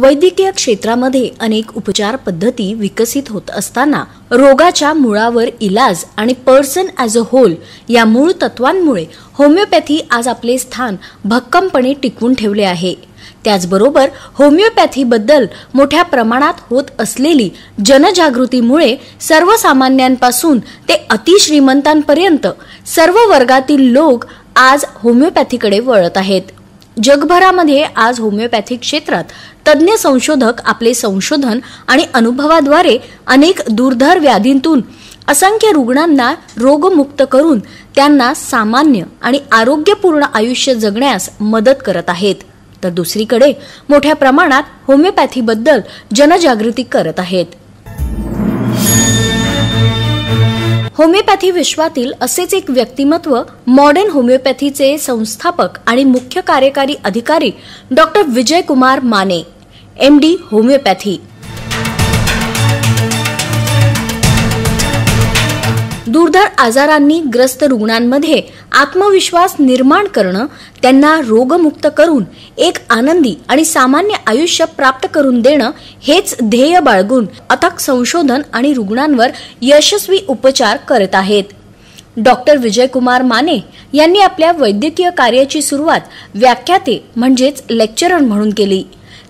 वैद्यकीय क्षेत्रामध्ये अनेक उपचार पद्धती विकसित होत असताना रोगाच्या मुळावर इलाज आणि पर्सन ॲज अ होल या मूळ तत्वांमुळे होमिओपॅथी आज आपले स्थान भक्कमपणे टिकवून ठेवले आहे। त्याचबरोबर होमिओपॅथीबद्दल मोठ्या प्रमाणात होत असलेली जनजागृतीमुळे सर्वसामान्यांपासून ते अतिश्रीमंतांपर्यंत सर्व वर्गातील लोक आज होमिओपॅथीकडे वळत आहेत। जगभरामध्ये आज होमिओपॅथी क्षेत्रात तज्ञ संशोधक आपले संशोधन आणि अनुभवाद्वारे अनेक दुर्धर व्याधींतून असंख्य रुग्णांना रोगमुक्त करून त्यांना सामान्य आणि आरोग्यपूर्ण आयुष्य जगण्यास मदत करत आहेत, तर दुसरीकडे मोठ्या प्रमाणात होमिओपॅथीबद्दल जनजागृती करत आहेत। होमिओपॅथी विश्वातील असेच एक व्यक्तिमत्व मॉडर्न होमिओपॅथीचे संस्थापक आणि मुख्य कार्यकारी अधिकारी doctor Vijay Kumar Mane, MD homeopathy. दुर्धर आजारांनी ग्रस्त रुग्णांमध्ये आत्मविश्वास निर्माण करणं, त्यांना रोगमुक्त करून एक आनंदी आणि सामान्य आयुष्य प्राप्त करून देणं हेच ध्येय बाळगून अथक संशोधन आणि रुग्णांवर यशस्वी उपचार करत आहेत। डॉक्टर विजय कुमार माने यांनी आपल्या वैद्यकीय कार्याची सुरुवात व्याख्याते म्हणजेच लेक्चरर म्हणून केली।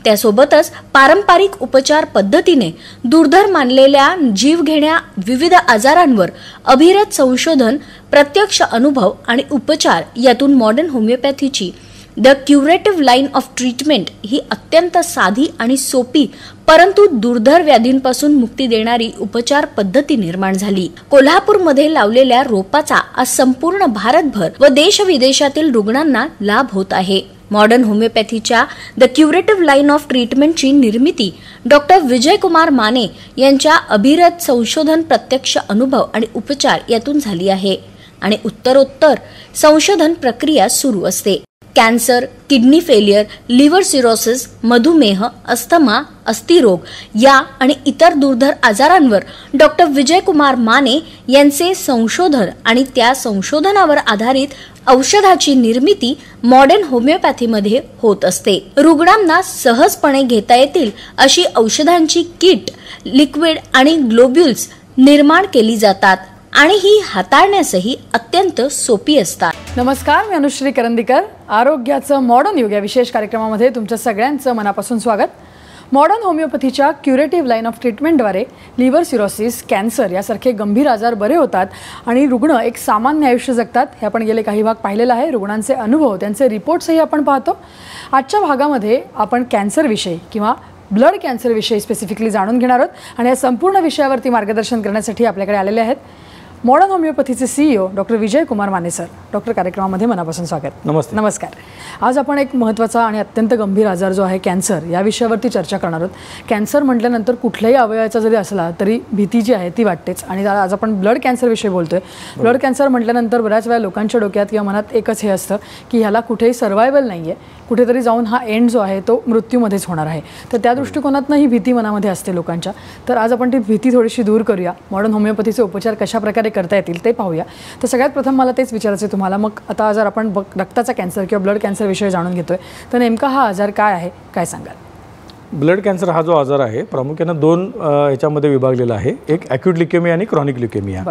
त्यासोबतच पारंपरिक उपचार पद्धतीने दुर्धर मानलेल्या जीवघेण्या विविध आजारांवर अभिरत संशोधन, प्रत्यक्ष अनुभव आणि उपचार यातून मॉडर्न होमिओपॅथीची the curative line of treatment ही अत्यंत साधी आणि सोपी परंतु दुर्धर व्याधींपासून मुक्ती देणारी उपचार पद्धती निर्माण झाली। कोल्हापूरमध्ये लावलेल्या रोपाचा आज संपूर्ण भारतभर व देश विदेशातील रुग्णांना लाभ होत आहे। मॉडर्न होमिओपॅथीच्या द क्युरेटिव्ह लाईन ऑफ ट्रीटमेंटची निर्मिती डॉक्टर विजय कुमार माने यांच्या अभिरत संशोधन, प्रत्यक्ष अनुभव आणि उपचार यातून झाली आहे आणि उत्तरोत्तर संशोधन प्रक्रिया सुरू असते। Cancer, kidney failure, liver cirrhosis, मधुमेह, अस्थमा, अस्थिरोग या आणि इतर दुर्धर आजारांवर डॉक्टर विजय कुमार माने यांचे संशोधन आणि त्या संशोधनावर आधारित औषधाची निर्मिती मॉडर्न होमिओपॅथीमध्ये होत असते। रुग्णांना सहजपणे घेता येतील अशी औषधांची किट, लिक्विड आणि ग्लोब्युल्स निर्माण केली जातात आणि ही हाताळण्यासही अत्यंत सोपी असतात। नमस्कार, मी अनुश्री करंदीकर। आरोग्याचं मॉडर्न युग या विशेष कार्यक्रमामध्ये तुमच्या सगळ्यांचं मनापासून स्वागत। मॉडर्न होमिओपॅथीच्या क्युरेटिव्ह लाईन ऑफ ट्रीटमेंटद्वारे लिव्हर सिरोसिस, कॅन्सर यासारखे गंभीर आजार बरे होतात आणि रुग्ण एक सामान्य आयुष्य जगतात। हे आपण गेले काही भाग पाहिलेला आहे। रुग्णांचे अनुभव, त्यांचे रिपोर्ट्सही आपण पाहतो। आजच्या भागामध्ये आपण कॅन्सरविषयी किंवा ब्लड कॅन्सरविषयी स्पेसिफिकली जाणून घेणार आहोत आणि या संपूर्ण विषयावरती मार्गदर्शन करण्यासाठी आपल्याकडे आलेले आहेत modern होमिओपॅथीचे CEO doctor Vijay Kumar Mane sir. Doctor, कार्यक्रमामध्ये मनापासून स्वागत। नमस्ते। नमस्कार। आज आपण एक महत्त्वाचा आणि अत्यंत गंभीर आजार जो आहे कॅन्सर या विषयावरती चर्चा करणार आहोत। कॅन्सर म्हटल्यानंतर कुठल्याही अवयवाचा जरी असला तरी भीती जी आहे ती वाटतेच आणि आज आपण ब्लड कॅन्सरविषयी बोलतोय। ब्लड कॅन्सर म्हटल्यानंतर बऱ्याच वेळा लोकांच्या डोक्यात किंवा मनात एकच हे असतं की ह्याला कुठेही सर्वायवल नाही आहे, कुठेतरी जाऊन हा एंड जो आहे तो मृत्यूमध्येच होणार आहे। तर त्या दृष्टिकोनातनं ही भीती मनामध्ये असते लोकांच्या। तर आज आपण ती भीती थोडीशी दूर करूया, मॉडर्न होमिओपॅथीचे उपचार कशा प्रकारे करता येतील ते पाहूया। तर सगळ्यात प्रथम मला तेच विचारायचं आहे तुम्हाला, मग आता जर आपण रक्ताचा कॅन्सर किंवा ब्लड कॅन्सर विषयी जाणून घेतोय तर नेमका हा आजार काय आहे, काय सांगाल? ब्लड कॅन्सर हा जो आजार आहे प्रामुख्याने दोन ह्याच्यामध्ये विभागलेला आहे, एक ॲक्यूट ल्युकेमिया आणि क्रॉनिक ल्युकेमिया।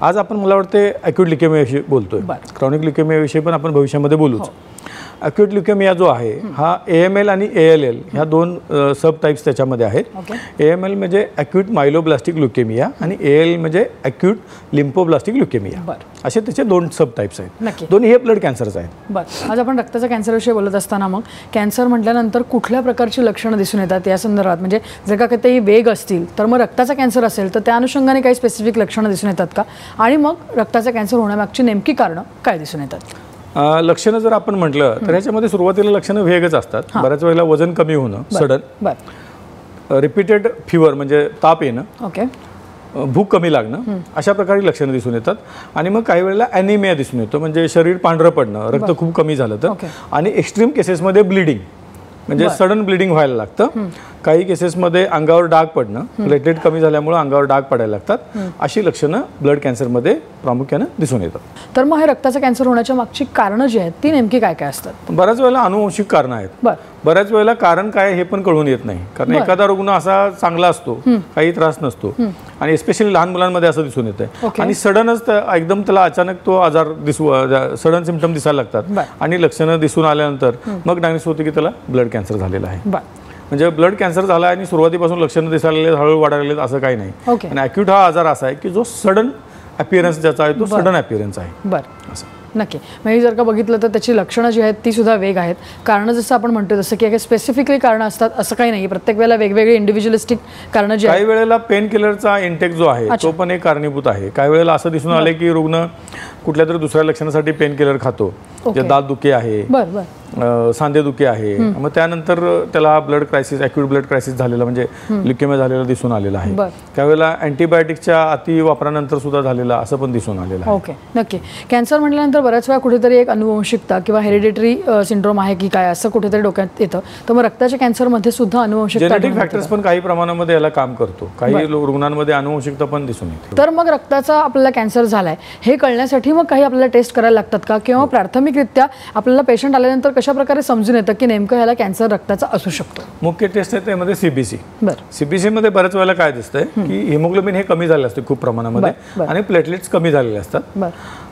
आज आपण मला वाटते ॲक्यूट ल्युकेमियाविषयी बोलतोय, क्रॉनिक ल्युकेमियाविषयी पण आपण भविष्यामध्ये बोलूच। ॲक्यूट ल्युकेमिया जो आहे हा AML आणि ALL ह्या दोन सब टाईप्स त्याच्यामध्ये आहेत। AML म्हणजे ॲक्यूट मायलोब्लास्टिक ल्युकेमिया आणि ALL म्हणजे ॲक्यूट लिम्फोब्लास्टिक ल्युकेमिया, असे त्याचे दोन सब टाईप्स आहेत। दोन्ही हे ब्लड कॅन्सरच आहेत। बरं, आज आपण रक्ताच्या कॅन्सरविषयी बोलत असताना मग कॅन्सर म्हटल्यानंतर कुठल्या प्रकारची लक्षणं दिसून येतात या संदर्भात, म्हणजे जर का काही वेग असतील तर मग रक्ताचा कॅन्सर असेल तर त्या अनुषंगाने काही स्पेसिफिक लक्षणं दिसून येतात का, आणि मग रक्ताचा कॅन्सर होण्यामागची नेमकी कारणं काय दिसून येतात? लक्षणं जर आपण म्हटलं तर याच्यामध्ये सुरुवातीला लक्षणं वेगच असतात। बऱ्याच वेळेला वजन कमी होणं, सडन, रिपीटेड फिवर म्हणजे ताप येणं, भूक कमी लागणं, अशा प्रकारची लक्षणं दिसून येतात। आणि मग काही वेळेला ॲनिमिया दिसून येतो, म्हणजे शरीर पांढरं पडणं, रक्त खूप कमी झालं तर, आणि एक्स्ट्रीम केसेसमध्ये ब्लिडिंग म्हणजे सडन ब्लिडिंग व्हायला लागतं। काही केसेसमध्ये अंगावर डाग पडणं, प्लेटलेट कमी झाल्यामुळे अंगावर डाग पडायला लागतात, अशी लक्षणं ब्लड कॅन्सरमध्ये प्रामुख्याने दिसून येतात. तर मग हे रक्ताचं कॅन्सर होण्याच्या मागची कारणं जी आहेत ती नेमकी काय काय असतात? बऱ्याच वेळेला अनुवंशिक कारणं आहेत. बऱ्याच वेळेला कारण काय हे पण कळून येत नाही, कारण एखादा रुग्ण असा चांगला असतो, काही त्रास नसतो, आणि एस्पेशली लहान मुलांमध्ये असं दिसून येतं, आणि सडनच एकदम त्याला अचानक तो आजार सडन सिम्पटम दिसायला लागतात, आणि लक्षणं दिसून आल्यानंतर मग डायग्नोस होते की त्याला ब्लड कॅन्सर झालेला आहे. म्हणजे ब्लड कॅन्सर झाला आणि सुरुवातीपासून लक्षणं दिसायला हळूहळू वाढायला असं काही नाही. आणि ॲक्यूट हा आजार असा आहे की जो सडन अपीअरन्स ज्याचा आहे तो सडन अपीअरन्स आहे. असं नक्की. म्हणजे जर का बघितलं तर त्याची लक्षणं जी आहेत ती सुद्धा वेग आहेत. कारणं जसं आपण म्हणतो जसं की स्पेसिफिकली कारणं असतात असं काही नाही, प्रत्येक वेळेला वेगवेगळे इंडिव्हिज्युअलिस्टिक कारणं जी काही वेळेला पेन किलरचा इंटेक जो आहे तो पण एक कारणीभूत आहे. काही वेळेला असं दिसून आले की रुग्ण कुठल्या तरी दुसऱ्या लक्षणासाठी पेन किलर खातो, दात दुखे आहे, सांधे दुखे आहे, मग त्यानंतर त्याला blood crisis, acute blood crisis झालेला म्हणजे ल्युकेमिया झालेला दिसून आलेला आहे. त्यावेळेला अँटीबायोटिकच्या अति वापरानंतर सुद्धा झालेला असं पण दिसून आलेलं आहे. ओके, नक्की. कॅन्सर म्हटल्यानंतर बऱ्याच वेळा कुठेतरी एक अनुवंशिकता किंवा हेरिडिटरी सिंड्रोम आहे की काय असं कुठेतरी डोक्यात येतं. तर मग रक्ताच्या कॅन्सरमध्ये सुद्धा अनुवंशिकता, जेनेटिक फॅक्टर्स पण काही प्रमाणामध्ये याला काम करतो, काही रुग्णांमध्ये अनुवंशिकता पण दिसून येते. तर मग रक्ताचा आपल्याला कॅन्सर झालाय हे कळण्यासाठी मग काही आपल्याला टेस्ट करायला लागतात का, किंवा प्राथमिकरित्या आपल्याला पेशंट आल्यानंतर कशा प्रकारे समजून येतं की नेमकं ह्याला कॅन्सर रक्ताचा असू शकतो? मुख्य टेस्ट आहे त्यामध्ये सीबीसी. सीबीसी मध्ये बऱ्याच वेळेला काय दिसतंय की हिमोग्लोबिन हे कमी झाले असते खूप प्रमाणामध्ये, आणि प्लेटलेट्स कमी झालेले असतात,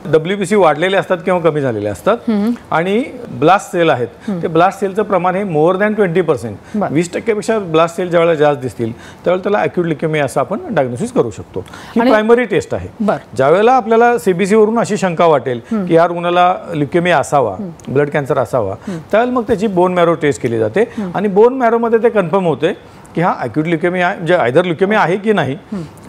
WBC वाढलेले असतात किंवा कमी झालेले असतात, आणि ब्लास्ट सेल आहेत ते ब्लास्ट सेलचं प्रमाण हे मोर दॅन 20%, 20% ब्लास्ट सेल ज्यावेळेला जास्त दिसतील त्यावेळेला त्याला ॲक्यूट ल्युकेमिया असं आपण डायग्नोसिस करू शकतो. ही प्रायमरी टेस्ट आहे. ज्यावेळेला आपल्याला सीबीसी वरून अशी शंका वाटेल की या रुग्णाला ल्युकेमिया असावा, ब्लड कॅन्सर असावा, त्यावेळेला मग त्याची बोन मॅरो टेस्ट केली जाते, आणि बोन मॅरोमध्ये ते कन्फर्म होते की हा ॲक्यूट ल्युकेमिया म्हणजे आयदर ल्युकेमिया आहे की नाही,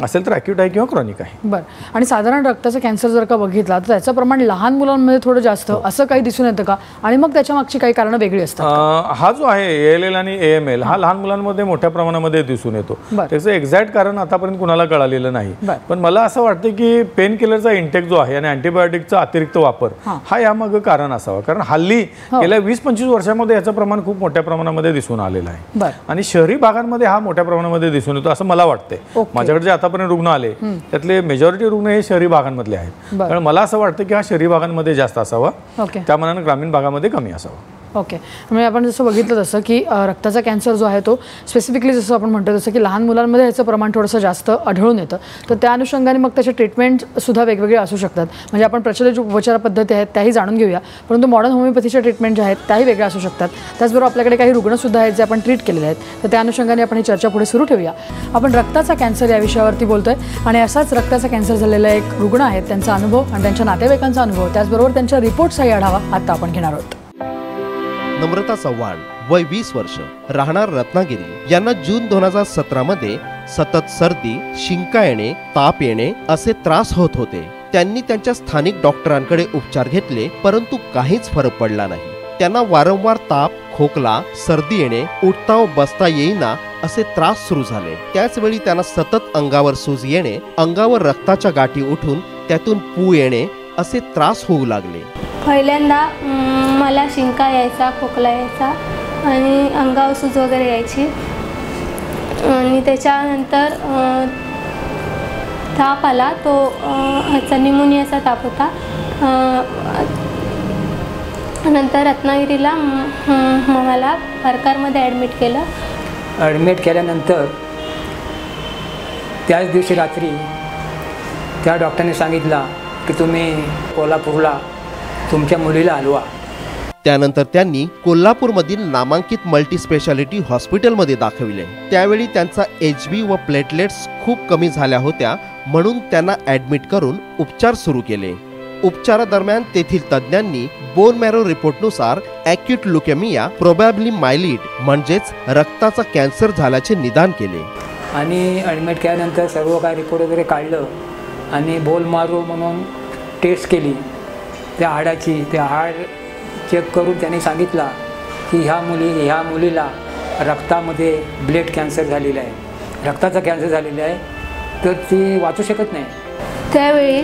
असेल तर ॲक्यूट आहे किंवा क्रॉनिक आहे. आणि साधारण रक्ताचा कॅन्सर जर का बघितला तर त्याचं प्रमाण लहान मुलांमध्ये थोडं जास्त असं काही दिसून येतं का, आणि मग त्याच्या मागची काही कारणं वेगळी असतात? हा जो आहे ALL आणि AML हा लहान मुलांमध्ये मोठ्या प्रमाणामध्ये दिसून येतो. त्याचं एक्झॅक्ट कारण आतापर्यंत कुणाला कळालेलं नाही, पण मला असं वाटतं की पेन किलरचा इंटेक जो आहे आणि अँटीबायोटिकचा अतिरिक्त वापर हा यामागं कारण असावा, कारण हल्ली गेल्या 20-25 वर्षामध्ये याचं प्रमाण खूप मोठ्या प्रमाणामध्ये दिसून आलेलं आहे, आणि शहरी भागांमध्ये हा मोठ्या प्रमाणामध्ये दिसून येतो असं मला वाटतंय. माझ्याकडे जे आतापर्यंत रुग्ण आले त्यातले मेजॉरिटी रुग्ण हे शहरी भागांमधले आहेत, कारण मला असं वाटतं की हा शहरी भागांमध्ये जास्त असावा, त्या मानाने ग्रामीण भागामध्ये कमी असावा. ओके. म्हणजे आपण जसं बघितलं तसं की रक्ताचा कॅन्सर जो आहे तो स्पेसिफिकली जसं आपण म्हणतो तसं की लहान मुलांमध्ये ह्याचं प्रमाण थोडंसं जास्त आढळून येतं, तर त्या अनुषंगाने मग त्याचे ट्रीटमेंटसुद्धा वेगवेगळे असू शकतात. म्हणजे आपण प्रचलित उपचार पद्धती आहेत त्याही जाणून घेऊया, परंतु मॉडर्न होमिओपॅथीच्या ट्रीटमेंट ज्या आहेत त्याही वेगळ्या असू शकतात. त्याचबरोबर आपल्याकडे काही रुग्णसुद्धा आहेत जे आपण ट्रीट केलेले आहेत, तर त्या अनुषंगाने आपण ही चर्चा पुढे सुरू ठेवूया. आपण रक्ताचा कॅन्सर या विषयावरती बोलतोय, आणि असाच रक्ताचा कॅन्सर झालेला एक रुग्ण आहेत, त्यांचा अनुभव आणि त्यांच्या नातेवाईकांचा अनुभव, त्याचबरोबर त्यांच्या रिपोर्ट्सचाही आढावा आता आपण घेणार आहोत. नम्रता चव्हाण, वय 20 वर्ष, राहणार रत्नागिरी, यांना जून 2017 मध्ये सतत सर्दी, शिंका येणे, ताप येणे असे त्रास होत होते. त्यांनी त्यांच्या स्थानिक डॉक्टरांकडे उपचार घेतले, परंतु काहीच फरक पडला नाही. त्यांना वारंवार ताप, खोकला, सर्दी येणे, उठता व बसता येईना असे त्रास सुरू झाले. त्याचवेळी त्यांना सतत अंगावर सूज येणे, अंगावर रक्ताच्या गाठी उठून त्यातून पू येणे असे त्रास होऊ लागले. पहिल्यांदा मला शिंका यायचा, खोकला यायचा आणि अंगावर सूज वगैरे यायची, आणि त्याच्यानंतर ताप आला, तो ह्याचा निमोनियाचा ताप होता. नंतर रत्नागिरीला मला परकारमध्ये ॲडमिट केलं. ॲडमिट केल्यानंतर त्याच दिवशी रात्री त्या डॉक्टरने सांगितलं की तुम्ही कोल्हापूरला तुमच्या मुलीला हलवा. त्यानंतर त्यांनी कोल्हापूरमधील नामांकित मल्टीस्पेशालिटी हॉस्पिटलमध्ये दाखविले. त्यावेळी त्यांचा HB व प्लेटलेट्स खूप कमी झाल्या होत्या, म्हणून त्यांना ॲडमिट करून उपचार सुरू केले. उपचारादरम्यान तेथील तज्ज्ञांनी बोन मॅरो रिपोर्टनुसार ॲक्यूट ल्युकेमिया प्रोबॅबली मायलीड म्हणजेच रक्ताचा कॅन्सर झाल्याचे निदान केले. आणि ॲडमिट केल्यानंतर सर्व काय रिपोर्ट वगैरे काढलं, आणि बोन मॅरो म्हणून टेस्ट केली त्या हाडाची. ते हाड चेक करून त्याने सांगितलं की ह्या मुलीला रक्तामध्ये ब्लड कॅन्सर झालेला आहे, रक्ताचा कॅन्सर झालेला आहे, तर ती वाचू शकत नाही. त्यावेळी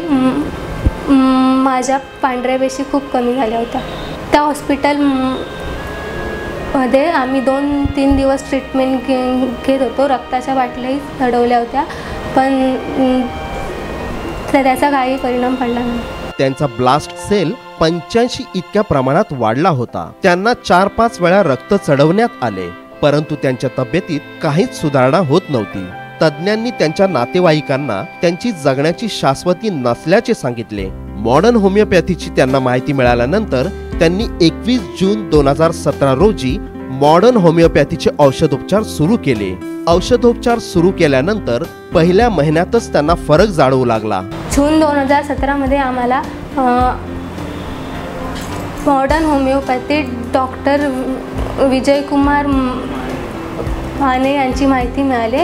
माझ्या पांढऱ्या पेशी खूप कमी झाल्या होत्या. त्या मध्ये आम्ही 2-3 दिवस ट्रीटमेंट घेत होतो. रक्ताच्या बाटल्याही चढवल्या होत्या, पण त्याचा काही परिणाम पडला नाही. त्यांचा ब्लास्ट सेल 85 इतक्या प्रमाणात वाढला होता. त्यांना 4-5 वेळा रक्त चढवण्यात आले, परंतु त्यांच्या तब्येतीत काहीच सुधारणा होत नव्हती. तज्ज्ञांनी त्यांच्या नातेवाईकांना त्यांची जगण्याची शाश्वती नसल्याचे सांगितले. मॉडर्न होमिओपॅथीची त्यांना माहिती मिळाल्यानंतर त्यांनी 21 जून 2017 रोजी मॉडर्न होमिओपॅथीचे औषधोपचार सुरू केले. औषधोपचार सुरू केल्यानंतर पहिल्या महिन्यातच त्यांना फरक जाणवू लागला. जून 2017 मध्ये आम्हाला modern homeopathy doctor Vijaykumar Mane यांची माहिती मिळाली.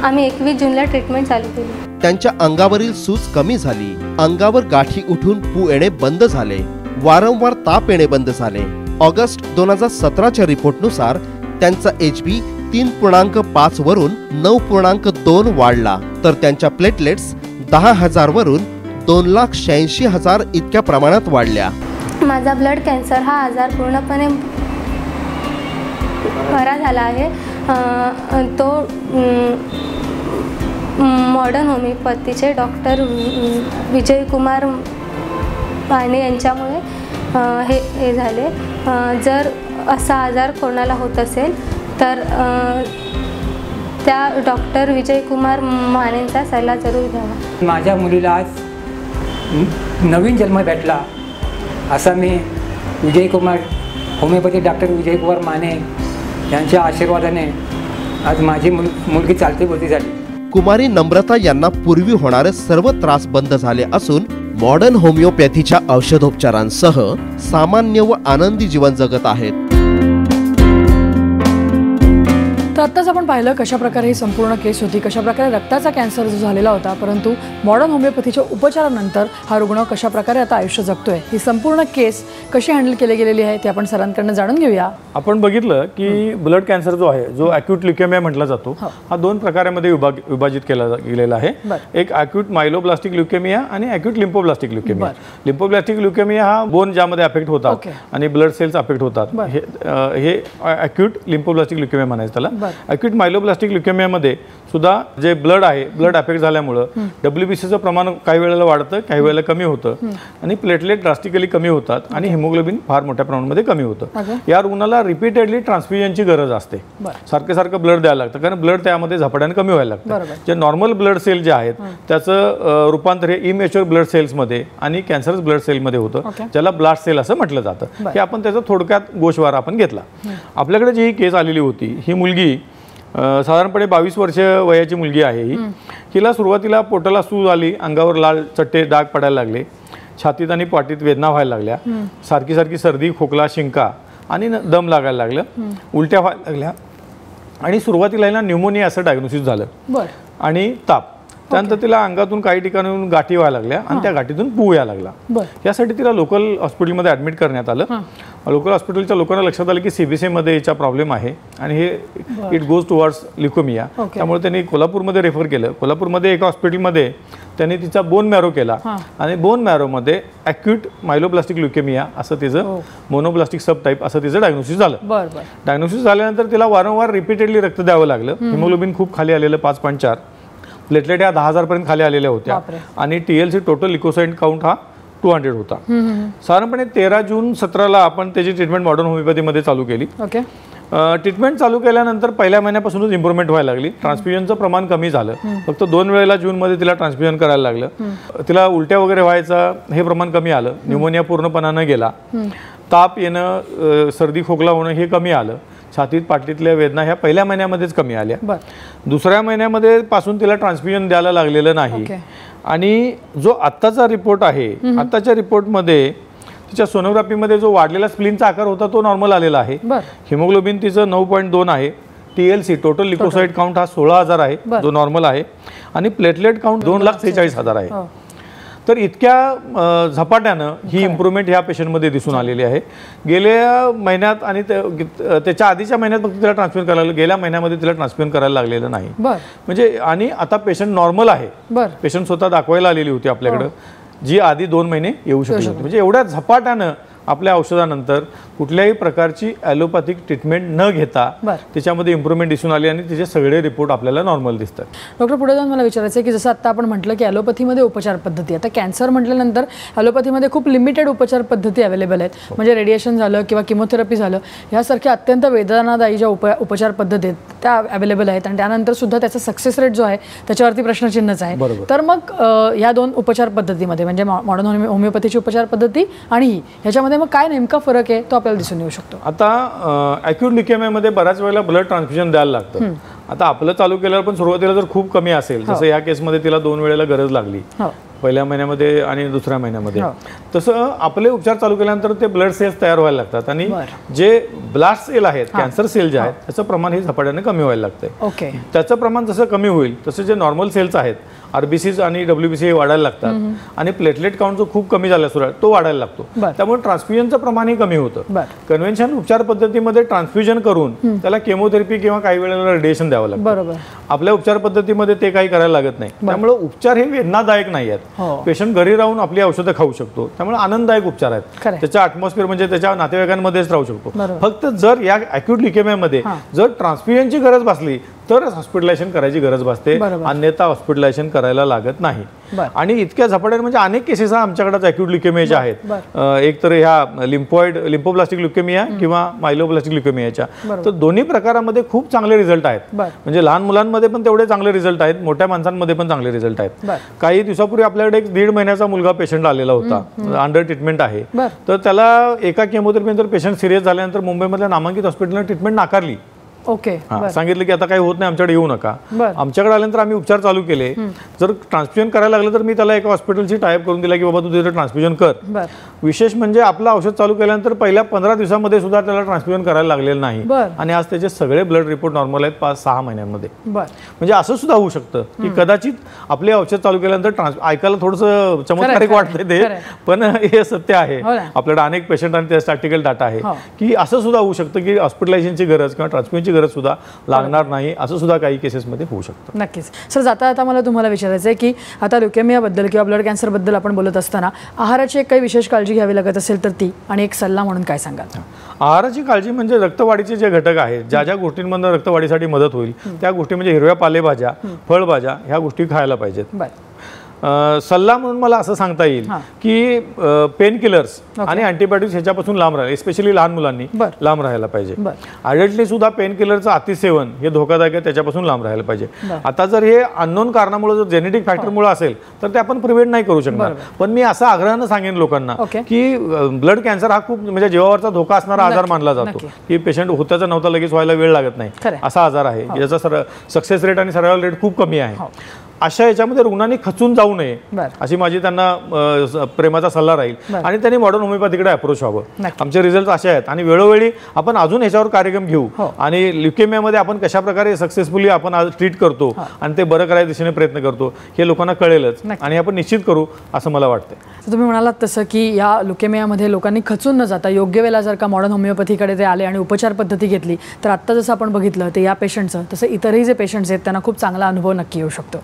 आम्ही 21 जूनला ट्रीटमेंट चालू केली. त्यांच्या अंगावरील सूज कमी झाली, अंगावर गाठी उठून पू येणे बंद झाले, वारंवार ताप येणे बंद झाले. ऑगस्ट 2017च्या रिपोर्टनुसार त्यांचा HB 3.5 वरून 9.2 वाढला, तर त्यांच्या प्लेटलेट्स 10,000 वरून 2,86,000 इतक्या प्रमाणात वाढल्या. माझा ब्लड कॅन्सर हा आजार पूर्णपणे बरा झाला आहे. तो मॉडर्न होमिओपॅथीचे डॉक्टर विजयकुमार माने यांच्यामुळे हे झाले. जर असा आजार कोणाला होत असेल तर त्या डॉक्टर विजयकुमार मानेंचा सल्ला जरूर घ्यावा. माझ्या मुलीला आज नवीन जन्म भेटला असा मी विजयकुमार होमिओपॅथी डॉक्टर विजयकुमार माने यांच्या आशीर्वादाने आज माझी मुलगी चालती बोलती झाली. कुमारी नम्रता यांना पूर्वी होणारे सर्व त्रास बंद झाले असून मॉडर्न होमिओपॅथीच्या औषधोपचारांसह सामान्य व आनंदी जीवन जगत आहेत. तर आत्ताच आपण पाहिलं कशा प्रकारे ही संपूर्ण केस होती, कशा प्रकारे रक्ताचा कॅन्सर जो झालेला होता, परंतु मॉडर्न होमिओपॅथीच्या उपचारानंतर हा रुग्ण कशा प्रकारे आता आयुष्य जगतोय, ही संपूर्ण केस कशी हँडल केली गेलेली आहे ते आपण सरांकडनं जाणून घेऊया. आपण बघितलं की ब्लड कॅन्सर जो आहे, जो अॅक्यूट ल्युकेमिया म्हटला जातो, हा 2 प्रकारामध्ये विभाजित केला गेलेला आहे. एक अॅक्यूट मायलोब्लास्टिक ल्युकेमिया आणि acute lymphoblastic leukaemia. Lymphoblastic leukaemia हा बोन ज्यामध्ये अफेक्ट होतात आणि ब्लड सेल्स अफेक्ट होतात, हे अॅक्यूट लिम्फोब्लास्टिक ल्युकेमिया म्हणायचं त्याला. अॅक्यूट मायलोब्लास्टिक ल्युकेमियामध्ये सुद्धा जे ब्लड आहे, ब्लड अफेक्ट झाल्यामुळं WBCचं प्रमाण काही वेळेला वाढतं, काही वेळेला कमी होतं आणि प्लेटलेट ड्रास्टिकली कमी होतात आणि हिमोग्लोबिन फार मोठ्या प्रमाणामध्ये कमी होतं. या रुग्णाला रिपीटेडली ट्रान्सफ्युजनची गरज असते. सारखं ब्लड द्यायला लागतं, कारण ब्लड त्यामध्ये झपाट्याने कमी व्हायला लागतं. जे नॉर्मल ब्लड सेल जे आहेत त्याचं रूपांतर हे इमॅच्युअर ब्लड सेल्समध्ये आणि कॅन्सरस ब्लड सेलमध्ये होतं, ज्याला ब्लास्ट सेल असं म्हटलं जातं. हे आपण त्याचा थोडक्यात गोषवारा आपण घेतला. आपल्याकडे जी ही केस आलेली होती, ही मुलगी साधारणपणे 22 वर्ष वयाची मुलगी आहे. हिला सुरुवातीला पोटाला सूज आली, अंगावर लाल चट्टे डाग पडायला लागले, छातीत आणि पाठीत वेदना व्हायला लागल्या, सारखी सर्दी, खोकला, शिंका आणि दम लागायला लागलं, उलट्या व्हायला लागल्या आणि सुरुवातीला हिला न्यूमोनिया असं डायग्नोसिस झालं आणि ताप. त्यानंतर तिला अंगातून काही ठिकाणाहून गाठी व्हायला लागल्या आणि त्या गाठीतून पू यायला लागला. यासाठी तिला लोकल हॉस्पिटलमध्ये ॲडमिट करण्यात आलं. लोकल हॉस्पिटलच्या लोकांना लक्षात आलं की CBCमध्ये याचा प्रॉब्लेम आहे आणि हे इट गोज टुवर्ड्स ल्युकेमिया. त्यामुळे त्यांनी कोल्हापूरमध्ये रेफर केलं. कोल्हापूरमध्ये एका हॉस्पिटलमध्ये त्यांनी तिचा बोन मॅरो केला आणि बोन मॅरोमध्ये अॅक्यूट मायलोब्लास्टिक ल्युकेमिया असं तिचं मोनोब्लास्टिक सब टाईप असं तिचं डायग्नोसिस झालं. डायग्नोसिस झाल्यानंतर तिला वारंवार रिपीटेडली रक्त द्यावं लागलं. हिमोग्लोबिन खूप खाली आलेलं 5.4, प्लेटलेट या 10,000 पर्यंत खाली आलेल्या होत्या आणि TLC टोटल लिकोसाइट काउंट हा 200 होता. साधारणपणे 13 जून 2017 आपण त्याची ट्रीटमेंट मॉडर्न होमिओपॅथीमध्ये चालू केली. ट्रीटमेंट चालू केल्यानंतर पहिल्या महिन्यापासूनच इम्प्रूव्हमेंट व्हायला लागली. ट्रान्सफ्युजनचं प्रमाण कमी झालं. फक्त 2 वेळेला जूनमध्ये तिला ट्रान्सफ्युजन करायला लागलं. तिला उलट्या वगैरे व्हायचं हे प्रमाण कमी आलं. न्यूमोनिया पूर्णपणानं गेला. ताप येणं, सर्दी खोकला होणं हे कमी आलं. छातीत पाठीतल्या वेदना ह्या पहिल्या महिन्यामध्येच कमी आल्या. दुसऱ्या महिन्यामध्ये पासून तिला ट्रान्सफ्युजन द्यायला लागलेलं नाही. आणि जो आत्ताचा रिपोर्ट आहे, आत्ताच्या रिपोर्टमध्ये तिच्या सोनोग्राफीमध्ये जो वाढलेला स्प्लीनचा आकार होता तो नॉर्मल आलेला आहे. हिमोग्लोबिन तिचं 9.2 आहे. TLC टोटल लिकोसाइट काउंट हा 16,000 आहे, जो नॉर्मल आहे आणि प्लेटलेट काउंट 2,46,000 आहे. तर इतक्या झपाट्यानं ही इम्प्रूव्हमेंट ह्या पेशंटमध्ये दिसून आलेली आहे. गेल्या महिन्यात आणि त्याच्या आधीच्या महिन्यात फक्त तिला ट्रान्सफ्युजन करायला, गेल्या महिन्यामध्ये तिला ट्रान्सफ्युजन करायला लागलेलं नाही. म्हणजे आणि आता पेशंट नॉर्मल आहे. पेशंट स्वतः दाखवायला आलेली होती आपल्याकडं, जी आधी 2 महिने येऊ शकली होती. म्हणजे एवढ्या झपाट्यानं आपल्या औषधानंतर कुठल्याही प्रकारची ॲलोपॅथिक ट्रीटमेंट न घेता त्याच्यामध्ये इम्प्रूव्हमेंट दिसून आली आणि तिचे सगळे रिपोर्ट आपल्याला नॉर्मल दिसतात. डॉक्टर, पुढे जाऊन मला विचारायचं आहे की जसं आता आपण म्हटलं की ॲलोपॅथीमध्ये उपचार पद्धती, आता कॅन्सर म्हटल्यानंतर ॲलोपॅथीमध्ये खूप लिमिटेड उपचार पद्धती अवेलेबल आहेत. म्हणजे रेडिएशन झालं किंवा किमोथेरपी झालं, ह्यासारख्या अत्यंत वेदनादायी ज्या उपचार पद्धती आहेत त्या अवेलेबल आहेत आणि त्यानंतर सुद्धा त्याचा सक्सेस रेट जो आहे त्याच्यावरती प्रश्नचिन्हच आहे. तर मग या दोन उपचार पद्धतीमध्ये म्हणजे मॉडर्न होमिओपॅथीची उपचार पद्धती आणि ही ह्याच्यामध्ये मग काय नेमका फरक आहे तो आपल्याला दिसून येऊ शकतो? आता ॲक्यूट ल्युकेमियामध्ये बऱ्याच वेळेला ब्लड ट्रान्सफ्युजन द्यायला लागतं. आता आपलं चालू केल्यावर पण सुरुवातीला जर खूप कमी असेल, जसं या केसमध्ये तिला 2 वेळेला गरज लागली, पहिल्या महिन्यामध्ये आणि दुसऱ्या महिन्यामध्ये, तसं आपले उपचार चालू केल्यानंतर ते ब्लड सेल्स तयार व्हायला लागतात आणि जे ब्लास्ट सेल आहेत, कॅन्सर सेल जे आहेत, त्याचं प्रमाण हे झपाट्याने कमी व्हायला लागतंय. त्याचं प्रमाण जसं कमी होईल तसं जे नॉर्मल सेल्स आहेत, आरबीसीज आणि डब्ल्यूबीसी हे वाढायला लागतात आणि प्लेटलेट काउंट जो खूप कमी झाला सुरू तो वाढायला लागतो. त्यामुळे ट्रान्सफ्युजनचं प्रमाणही कमी होतं. कन्व्हेन्शन उपचार पद्धतीमध्ये ट्रान्सफ्युजन करून त्याला केमोथेरपी किंवा काही वेळेला रेडिएशन द्यावं लागतं. आपल्या उपचार पद्धतीमध्ये ते काही करायला लागत नाही. त्यामुळे उपचार हे वेदनादायक नाही आहेत. पेशंट घरी राहून आपली औषधं खाऊ शकतो. त्यामुळे आनंददायक उपचार आहेत. त्याच्या अॅटमॉस्फिअर म्हणजे त्याच्या नातेवाईकांमध्येच राहू शकतो. फक्त जर या ॲक्यूट ल्युकेमियामध्ये जर ट्रान्सफ्युजनची गरज भासली तरच हॉस्पिटलायझेशन करायची गरज भासते, अन्यथा हॉस्पिटलायझेशन करायला लागत नाही. आणि इतक्या झपाट्याने म्हणजे अनेक केसेस आमच्याकडे ॲक्यूट ल्युकेमियाच्या आहेत. एक तर ह्या लिम्फोब्लास्टिक ल्युकेमिया किंवा मायलोब्लास्टिक ल्युकेमियाच्या, तर दोन्ही प्रकारामध्ये खूप चांगले रिझल्ट आहेत. म्हणजे लहान मुलांमध्ये पण तेवढे चांगले रिझल्ट आहेत, मोठ्या माणसांमध्ये पण चांगले रिझल्ट आहेत. काही दिवसापूर्वी आपल्याकडे एक 1.5 महिन्याचा मुलगा पेशंट आलेला होता, अंडर ट्रीटमेंट आहे. तर त्याला एका केमोथेरपीनंतर पेशंट सिरियस झाल्यानंतर मुंबईमधल्या नामांकित हॉस्पिटलने ट्रीटमेंट नाकारली. सांगितलं की आता काही होत नाही, आमच्याकडे येऊ नका. आमच्याकडे आल्यानंतर आम्ही उपचार चालू केले. जर ट्रान्सफ्युजन करायला लागलं तर मी त्याला एका हॉस्पिटलची टायअप करून दिला की बाबा तू तिथे ट्रान्सफ्युजन कर. विशेष म्हणजे आपलं औषध चालू केल्यानंतर पहिल्या 15 दिवसामध्ये सुद्धा त्याला ट्रान्सफ्युजन करायला लागलेलं नाही आणि आज त्याचे सगळे ब्लड रिपोर्ट नॉर्मल आहेत 5-6 महिन्यांमध्ये. म्हणजे असं सुद्धा होऊ शकतं की कदाचित आपले औषध चालू केल्यानंतर ऐकायला थोडंसं चमत्कारिक वाटतंय ते, पण हे सत्य आहे. आपल्याकडे अनेक पेशंट आणि त्या स्टॅटिकल डाटा आहे की असं सुद्धा होऊ शकतं की हॉस्पिटलायझेशनची गरज किंवा ट्रान्सफ्युजनची गरज सुद्धा लागणार नाही, असं सुद्धा काही केसेसमध्ये होऊ शकतं. नक्कीच सर. जाता आता मला तुम्हाला विचारायचं आहे की आता ल्युकेमियाबद्दल किंवा ब्लड कॅन्सरबद्दल आपण बोलत असताना आहाराची एक काही विशेष काळजी घ्यावी लागत असेल तर ती, आणि एक सल्ला म्हणून काय सांगाल? आहाराची काळजी म्हणजे रक्तवाढीचे जे घटक आहेत, ज्या ज्या गोष्टींमधून रक्तवाढीसाठी मदत होईल त्या गोष्टी म्हणजे हिरव्या पालेभाज्या, फळभाज्या ह्या गोष्टी खायला पाहिजेत. सल्ला म्हणून मला असं सांगता येईल की पेन किलर्स आणि अँटीबायोटिक्स ह्याच्यापासून लांब राहायला, स्पेशली लहान मुलांनी लांब राहायला पाहिजे. अडल्टली सुद्धा पेन किलरचं अतिसेवन हे धोकादायक आहे, त्याच्यापासून लांब राहायला पाहिजे. आता जर हे अननोन कारणामुळे जर जेनेटिक फॅक्टरमुळे असेल तर ते आपण प्रिव्हेंट नाही करू शकणार. पण मी असं आग्रहानं सांगेन लोकांना की ब्लड कॅन्सर हा खूप म्हणजे जीवावरचा धोका असणारा आजार मानला जातो की पेशंट होत्याचा नव्हता लगेच व्हायला वेळ लागत नाही, असा आजार आहे ज्याचा सक्सेस रेट आणि सर्वायवल रेट खूप कमी आहे. अशा याच्यामध्ये रुग्णांनी खचून जाऊ नये अशी माझी त्यांना प्रेमाचा सल्ला राहील आणि त्यांनी मॉडर्न होमिओपॅथीकडे अप्रोच व्हावं. आमचे रिझल्ट असे आहेत आणि वेळोवेळी आपण अजून ह्याच्यावर कार्यक्रम घेऊ आणि ल्युकेमियामध्ये आपण कशा प्रकारे सक्सेसफुली आपण आज ट्रीट करतो आणि ते बरं करायच्या दिशेने प्रयत्न करतो हे लोकांना कळेलच आणि आपण निश्चित करू असं मला वाटतं. तुम्ही म्हणालात तसं की या ल्युकेमियामध्ये लोकांनी खचून न जाता योग्य वेळेला जर का मॉडर्न होमिओपॅथीकडे ते आले आणि उपचार पद्धती घेतली तर आत्ता जसं आपण बघितलं ते या पेशंटचं तसं इतरही जे पेशंट्स आहेत त्यांना खूप चांगला अनुभव नक्की येऊ शकतो.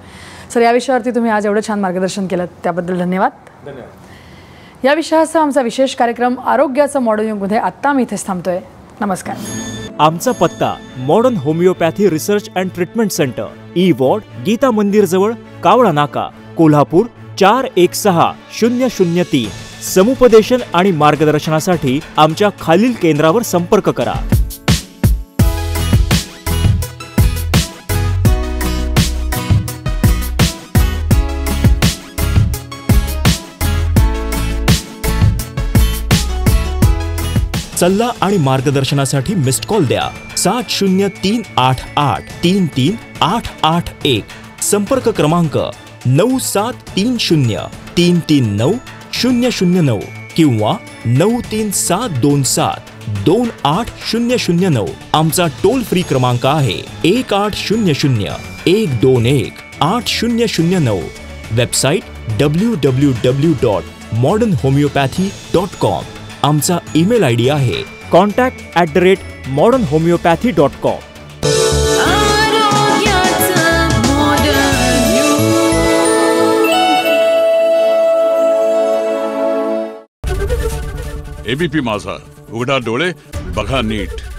सर, या विषयावरती तुम्ही आज एवढं छान मार्गदर्शन केलं त्याबद्दल धन्यवाद. या विषयाचा आमचा विशेष कार्यक्रम आरोग्याचं मॉडर्न युगमध्ये आत्ता आम्ही इथेच थांबतोय. नमस्कार. आमचा पत्ता modern homeopathy research and treatment centre, E ward, Geeta Mandir जवळ, कावळा नाका, कोल्हापूर 416003. समुपदेशन आणि मार्गदर्शनासाठी आमच्या खालील केंद्रावर संपर्क करा. सल्ला आणि मार्गदर्शनासाठी मिस्ड कॉल द्या 7038833881. संपर्क क्रमांक 9730339009 किंवा 9372728009. आमचा टोल फ्री क्रमांक आहे 1800-121-8009. Website www.modernhomeopathy.com. आमचा ईमेल आयडी आहे contact@modernhomeopathy.com. एबीपी माझा, उघडा डोळे बघा नीट.